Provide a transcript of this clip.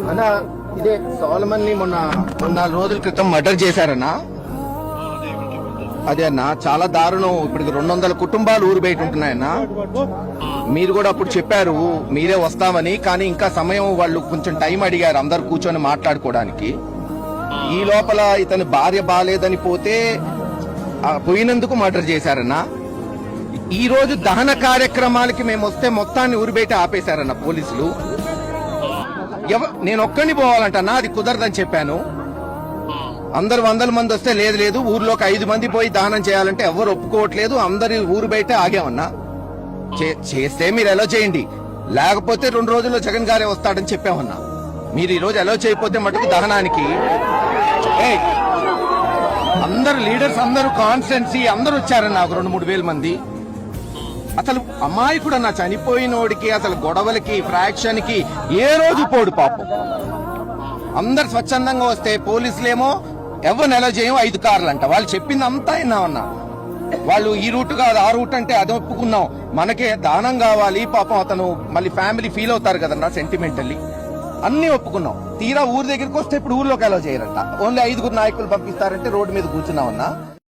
అన్నా ఇదే సోలమన్ ని మొన్న 4 రోజుల క్రితం మర్డర్ చేశారన్నా. అదే అన్నా చాలా దారుణం. ఇప్పటికి 200 కుటుంబాలు ఊరు బయట ఉంటున్నాయన్నా. మీరు కూడా అప్పుడు చెప్పారు మీరే వస్తామని, కానీ ఇంకా సమయం వాళ్ళు కొంచెం టైం అడిగారు అందరు కూర్చొని మాట్లాడుకోవడానికి. ఈ లోపల ఇతని భార్య బాలేదని పోతే పోయినందుకు మర్డర్ చేశారన్నా. ఈ రోజు దహన కార్యక్రమాలకి మేము వస్తే మొత్తాన్ని ఊరు బయట ఆపేశారన్న పోలీసులు. నేను ఒక్కడిని పోవాలంటన్నా, అది కుదరదని చెప్పాను. అందరు 100 మంది వస్తే లేదు లేదు ఊర్లోకి 5 మంది పోయి దహనం చేయాలంటే ఎవరు ఒప్పుకోవట్లేదు, అందరి ఊరు బయట ఆగామన్నా. చేస్తే మీరు ఎలా చేయండి, లేకపోతే 2 రోజుల్లో జగన్ గారే వస్తాడని చెప్పామన్నా. మీరు ఈ రోజు ఎలా చేయకపోతే మటుకు దహనానికి అందరు లీడర్స్ అందరూ కాన్స్టెన్సీ అందరూ వచ్చారన్నా. 2-3 వేల మంది. అసలు అమాయకుడు అన్న, చనిపోయినోడికి అసలు గొడవలకి ఫ్రాక్షన్ కి ఏ రోజు పోడు పాపం. అందరు స్వచ్ఛందంగా వస్తే పోలీసులేమో ఎవరిని ఎలా చేయం 5 కార్లు అంట. వాళ్ళు చెప్పింది అంతా విన్నామన్నా. వాళ్ళు ఈ రూట్ కాదు ఆ రూట్ అంటే అది ఒప్పుకున్నాం, మనకే దానం కావాలి పాపం. అతను మళ్ళీ ఫ్యామిలీ ఫీల్ అవుతారు కదన్నా సెంటిమెంటల్లీ, అన్ని ఒప్పుకున్నాం. తీరా ఊరి దగ్గరికి వస్తే ఇప్పుడు ఊర్లోకి ఎలా చేయరంట. ఓన్లీ 5 నాయకులు పంపిస్తారంటే రోడ్డు మీద కూర్చున్నామన్నా.